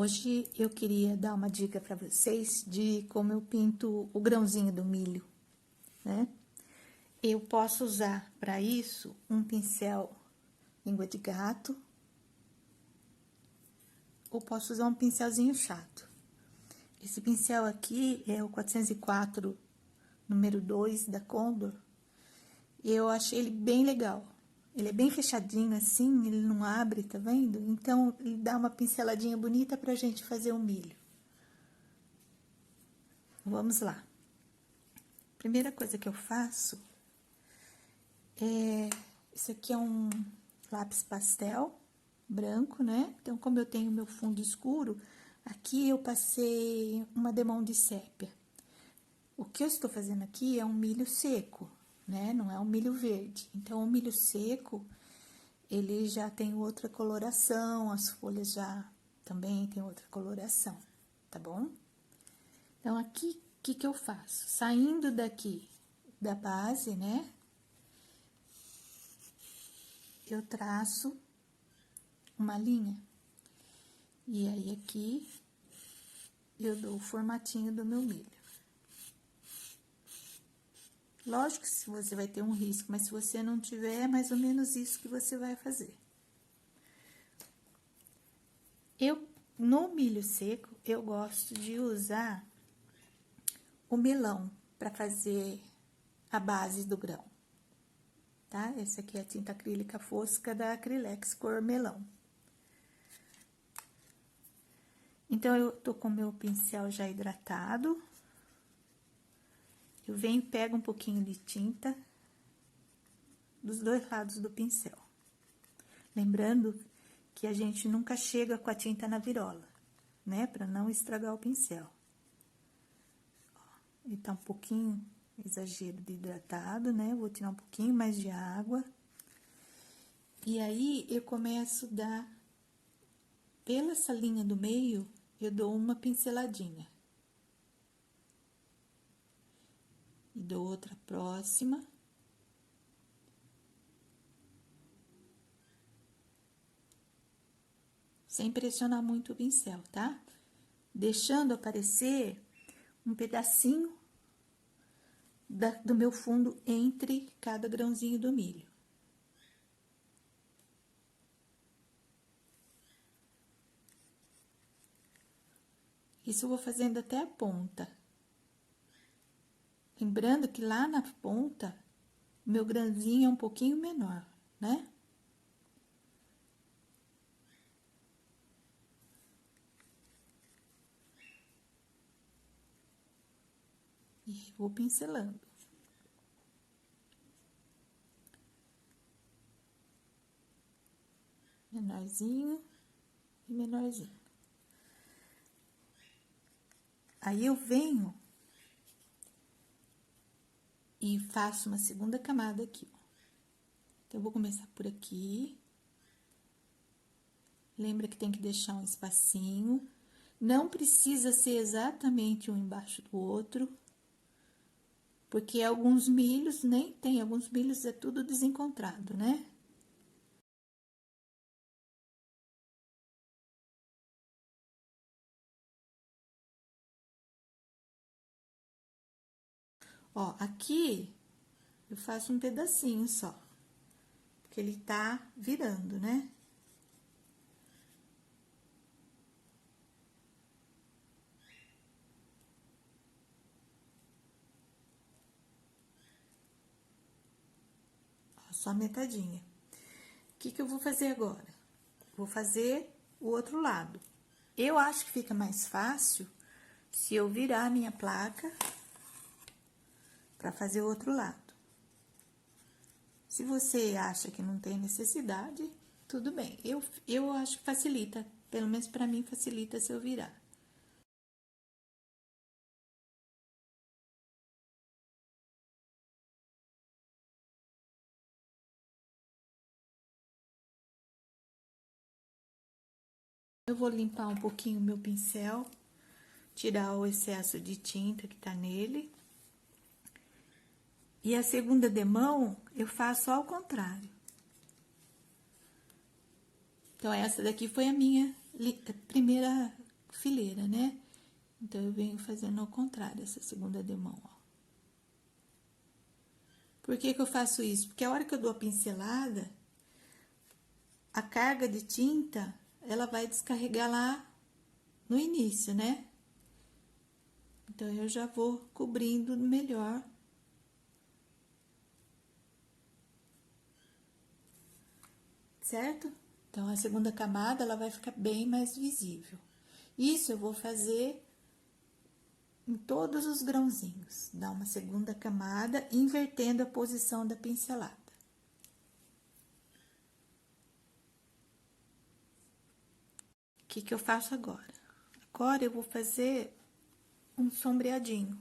Hoje eu queria dar uma dica para vocês de como eu pinto o grãozinho do milho, né? Eu posso usar para isso um pincel língua de gato, ou posso usar um pincelzinho chato. Esse pincel aqui é o 404, número 2 da Condor, e eu achei ele bem legal. Ele é bem fechadinho assim, ele não abre, tá vendo? Então, ele dá uma pinceladinha bonita pra gente fazer o milho. Vamos lá. Primeira coisa que eu faço é... Esse aqui é um lápis pastel branco, né? Então, como eu tenho meu fundo escuro, aqui eu passei uma demão de sépia. O que eu estou fazendo aqui é um milho seco, né? Não é um milho verde. Então, o milho seco, ele já tem outra coloração, as folhas já também tem outra coloração, tá bom? Então, aqui, o que eu faço? Saindo daqui da base, né? Eu traço uma linha. E aí, aqui, eu dou o formatinho do meu milho. Lógico que se você vai ter um risco, mas se você não tiver, é mais ou menos isso que você vai fazer. No milho seco, eu gosto de usar o melão para fazer a base do grão, tá? Essa aqui é a tinta acrílica fosca da Acrylex cor melão. Então, eu tô com o meu pincel já hidratado. Eu venho e pego um pouquinho de tinta dos dois lados do pincel. Lembrando que a gente nunca chega com a tinta na virola, né? Pra não estragar o pincel. Ele tá um pouquinho exagero de hidratado, né? Vou tirar um pouquinho mais de água. E aí, eu começo a dar, pela essa linha do meio, eu dou uma pinceladinha. E dou outra próxima. Sem pressionar muito o pincel, tá? Deixando aparecer um pedacinho do meu fundo entre cada grãozinho do milho. Isso eu vou fazendo até a ponta. Lembrando que lá na ponta, o meu grãozinho é um pouquinho menor, né? E vou pincelando. Menorzinho e menorzinho. Aí, eu venho e faço uma segunda camada aqui, ó. Então, eu vou começar por aqui. Lembra que tem que deixar um espacinho. Não precisa ser exatamente um embaixo do outro. Porque alguns milhos nem tem, alguns milhos é tudo desencontrado, né? Ó, aqui eu faço um pedacinho só, porque ele tá virando, né? Ó, só metadinha. O que eu vou fazer agora? Vou fazer o outro lado. Eu acho que fica mais fácil se eu virar a minha placa para fazer o outro lado. Se você acha que não tem necessidade, tudo bem. Eu acho que facilita, pelo menos para mim facilita se eu virar. Eu vou limpar um pouquinho o meu pincel, tirar o excesso de tinta que tá nele. E a segunda demão, eu faço ao contrário. Então, essa daqui foi a minha primeira fileira, né? Então, eu venho fazendo ao contrário, essa segunda demão, ó. Por que que eu faço isso? Porque a hora que eu dou a pincelada, a carga de tinta, ela vai descarregar lá no início, né? Então, eu já vou cobrindo melhor. Certo? Então, a segunda camada, ela vai ficar bem mais visível. Isso eu vou fazer em todos os grãozinhos. Dar uma segunda camada, invertendo a posição da pincelada. O que que eu faço agora? Agora, eu vou fazer um sombreadinho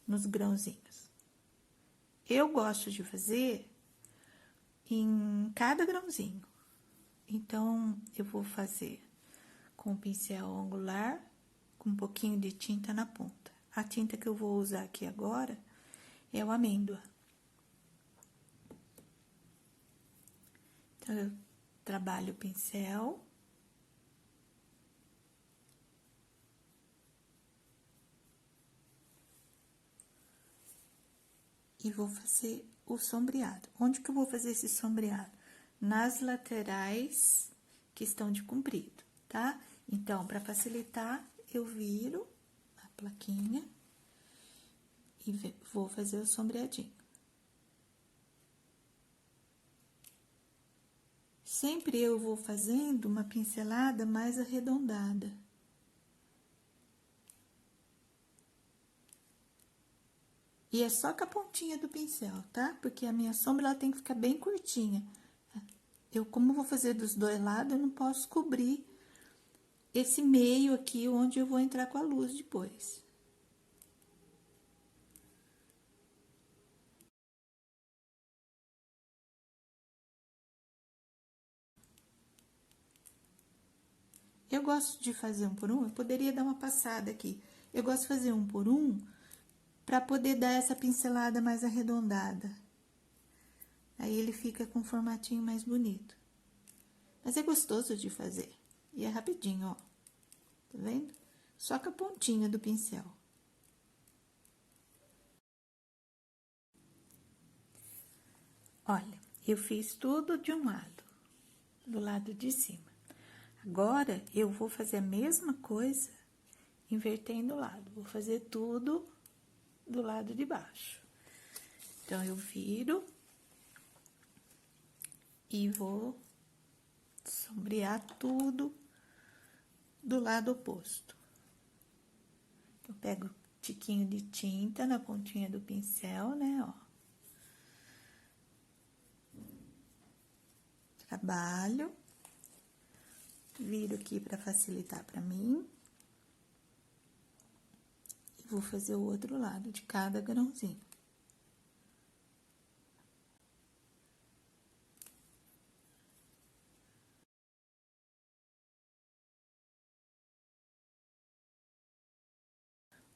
nos grãozinhos. Eu gosto de fazer em cada grãozinho. Então, eu vou fazer com o pincel angular, com um pouquinho de tinta na ponta. A tinta que eu vou usar aqui agora é o amêndoa. Então, eu trabalho o pincel. E vou fazer o sombreado. Onde que eu vou fazer esse sombreado? Nas laterais que estão de comprido, tá? Então, para facilitar, eu viro a plaquinha e vou fazer o sombreadinho. Sempre eu vou fazendo uma pincelada mais arredondada. E é só com a pontinha do pincel, tá? Porque a minha sombra, ela tem que ficar bem curtinha. Eu, como vou fazer dos dois lados, eu não posso cobrir esse meio aqui, onde eu vou entrar com a luz depois. Eu gosto de fazer um por um, eu poderia dar uma passada aqui. Eu gosto de fazer um por um, para poder dar essa pincelada mais arredondada. Aí, ele fica com um formatinho mais bonito. Mas é gostoso de fazer. E é rapidinho, ó. Tá vendo? Só com a pontinha do pincel. Olha, eu fiz tudo de um lado, do lado de cima. Agora, eu vou fazer a mesma coisa, invertendo o lado. Vou fazer tudo do lado de baixo. Então, eu viro e vou sombrear tudo do lado oposto. Eu pego um tiquinho de tinta na pontinha do pincel, né, ó. Trabalho, viro aqui para facilitar para mim. E vou fazer o outro lado de cada grãozinho.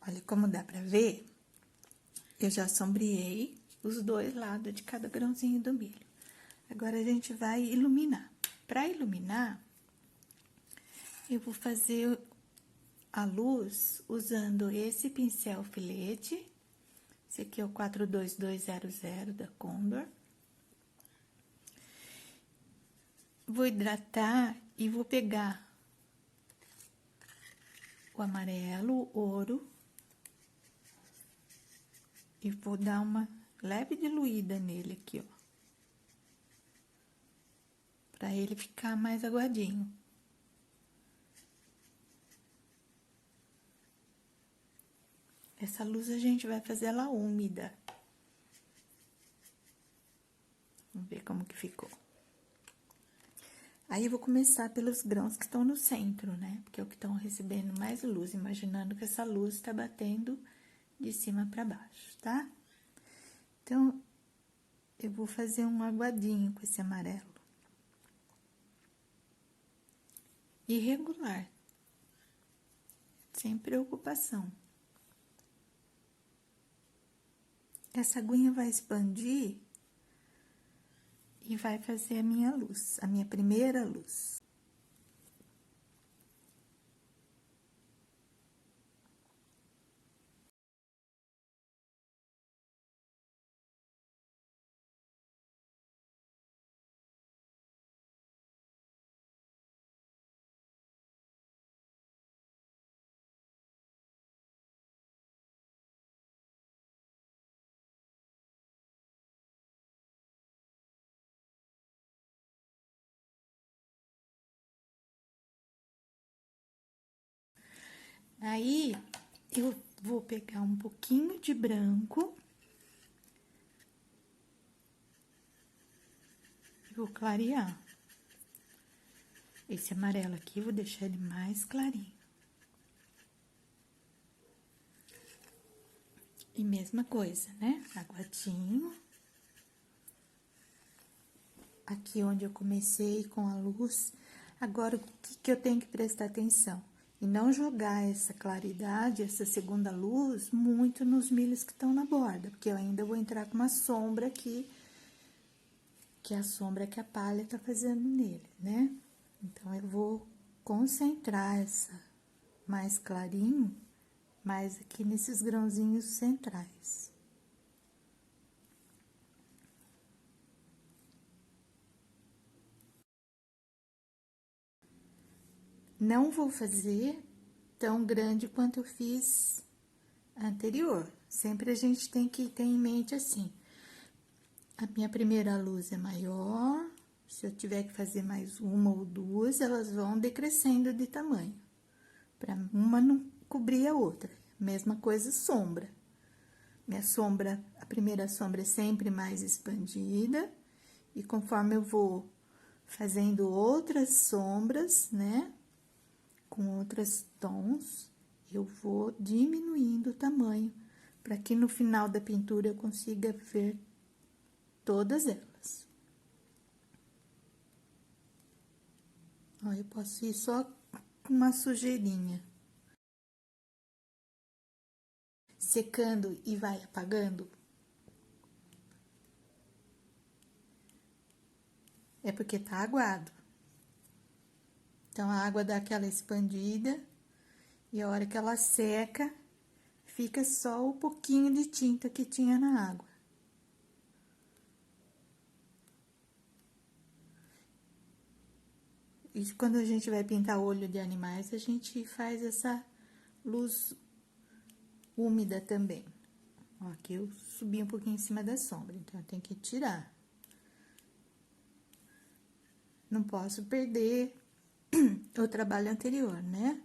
Olha como dá pra ver, eu já sombreei os dois lados de cada grãozinho do milho. Agora, a gente vai iluminar. Pra iluminar, eu vou fazer a luz usando esse pincel filete. Esse aqui é o 42200 da Condor. Vou hidratar e vou pegar o amarelo, o ouro. E vou dar uma leve diluída nele aqui, ó. Pra ele ficar mais aguadinho. Essa luz a gente vai fazer ela úmida. Vamos ver como que ficou. Aí, eu vou começar pelos grãos que estão no centro, né? Porque é o que estão recebendo mais luz, imaginando que essa luz tá batendo de cima pra baixo, tá? Então, eu vou fazer um aguadinho com esse amarelo. Irregular. Sem preocupação. Essa aguinha vai expandir e vai fazer a minha luz, a minha primeira luz. Aí, eu vou pegar um pouquinho de branco. Vou clarear. Esse amarelo aqui, eu vou deixar ele mais clarinho. E mesma coisa, né? Aguadinho. Aqui onde eu comecei com a luz. Agora, o que eu tenho que prestar atenção? E não jogar essa claridade, essa segunda luz, muito nos milhos que estão na borda. Porque eu ainda vou entrar com uma sombra aqui, que é a sombra que a palha tá fazendo nele, né? Então, eu vou concentrar essa mais clarinho, mais aqui nesses grãozinhos centrais. Não vou fazer tão grande quanto eu fiz anterior. Sempre a gente tem que ter em mente assim. A minha primeira luz é maior, se eu tiver que fazer mais uma ou duas, elas vão decrescendo de tamanho, para uma não cobrir a outra. Mesma coisa, sombra. Minha sombra, a primeira sombra é sempre mais expandida, e conforme eu vou fazendo outras sombras, né, com outros tons, eu vou diminuindo o tamanho, para que no final da pintura eu consiga ver todas elas. Ó, eu posso ir só com uma sujeirinha. Secando e vai apagando. É porque tá aguado. Então, a água dá aquela expandida e a hora que ela seca, fica só o pouquinho de tinta que tinha na água. E quando a gente vai pintar olho de animais, a gente faz essa luz úmida também. Ó, aqui eu subi um pouquinho em cima da sombra, então eu tenho que tirar. Não posso perder o trabalho anterior, né?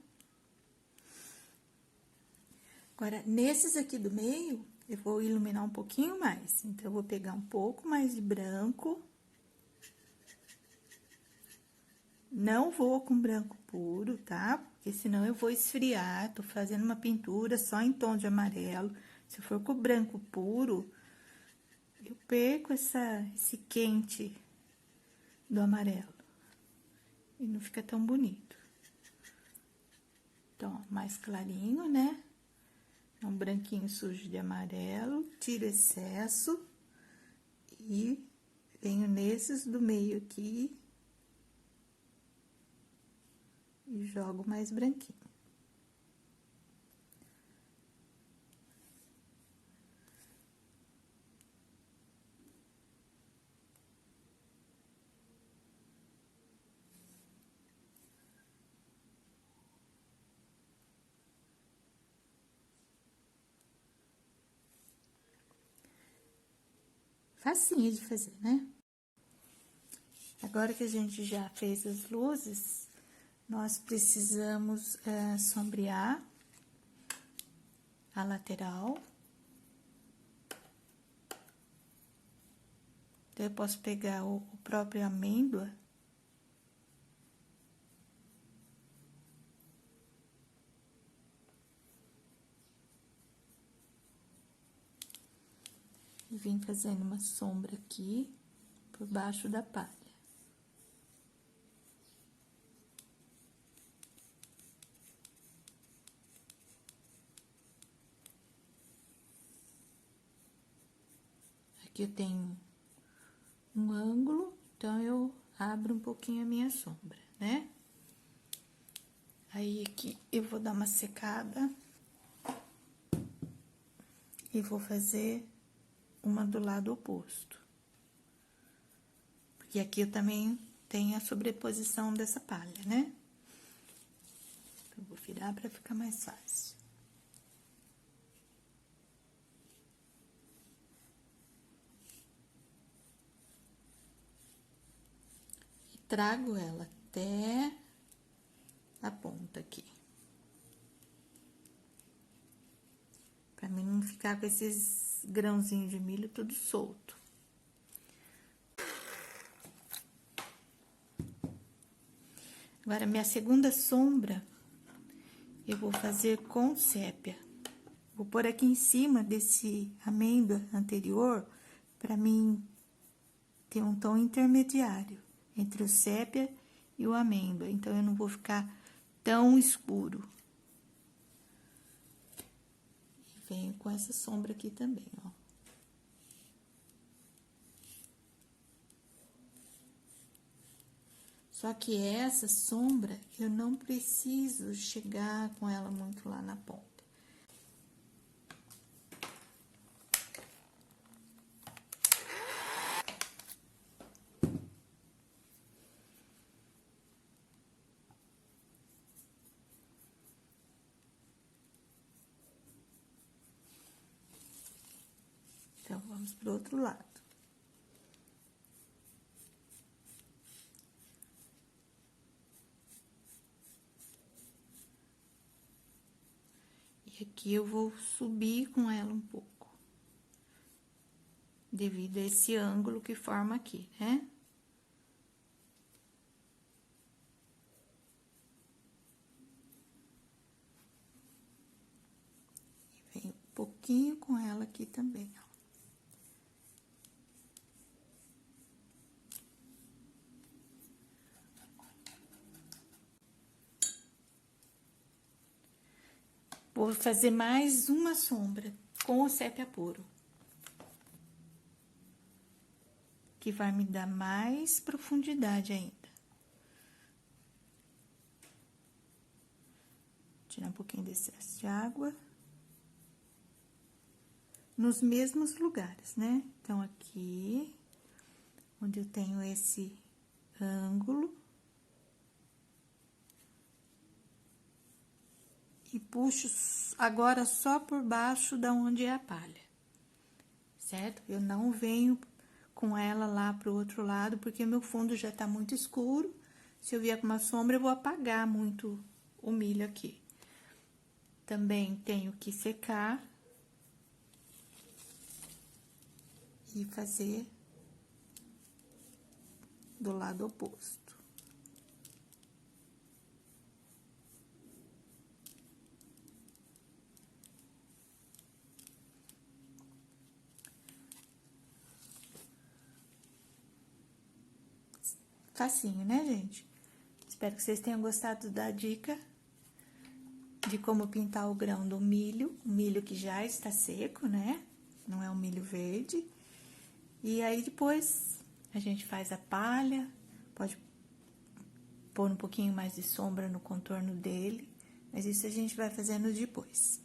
Agora, nesses aqui do meio, eu vou iluminar um pouquinho mais. Então, eu vou pegar um pouco mais de branco. Não vou com branco puro, tá? Porque senão eu vou esfriar. Tô fazendo uma pintura só em tom de amarelo. Se eu for com branco puro, eu perco esse quente do amarelo. E não fica tão bonito. Então, mais clarinho, né? Um branquinho sujo de amarelo, tiro excesso e venho nesses do meio aqui e jogo mais branquinho. Facinho de fazer, né? Agora que a gente já fez as luzes, nós precisamos sombrear a lateral. Então, eu posso pegar o próprio amêndoa e vim fazendo uma sombra aqui por baixo da palha. Aqui eu tenho um ângulo, então eu abro um pouquinho a minha sombra, né? Aí, aqui eu vou dar uma secada e vou fazer uma do lado oposto. Porque aqui eu também tenho a sobreposição dessa palha, né? Então, eu vou virar pra ficar mais fácil. E trago ela até a ponta aqui. Pra mim não ficar com esses grãozinhos de milho tudo solto. Agora, minha segunda sombra, eu vou fazer com sépia. Vou pôr aqui em cima desse amêndoa anterior, pra mim ter um tom intermediário entre o sépia e o amêndoa. Então, eu não vou ficar tão escuro. E venho com essa sombra aqui também, ó. Só que essa sombra, eu não preciso chegar com ela muito lá na ponta. Então, vamos pro outro lado. E aqui eu vou subir com ela um pouco, devido a esse ângulo que forma aqui, né? E venho um pouquinho com ela aqui também, ó. Vou fazer mais uma sombra com o sépia puro, que vai me dar mais profundidade ainda. Tirar um pouquinho desse excesso de água. Nos mesmos lugares, né? Então, aqui, onde eu tenho esse ângulo. E puxo agora só por baixo da onde é a palha, certo? Eu não venho com ela lá pro outro lado, porque meu fundo já tá muito escuro. Se eu vier com uma sombra, eu vou apagar muito o milho aqui. Também tenho que secar e fazer do lado oposto. Facinho, né, gente? Espero que vocês tenham gostado da dica de como pintar o grão do milho, o milho que já está seco, né? Não é um milho verde. E aí, depois, a gente faz a palha, pode pôr um pouquinho mais de sombra no contorno dele, mas isso a gente vai fazendo depois.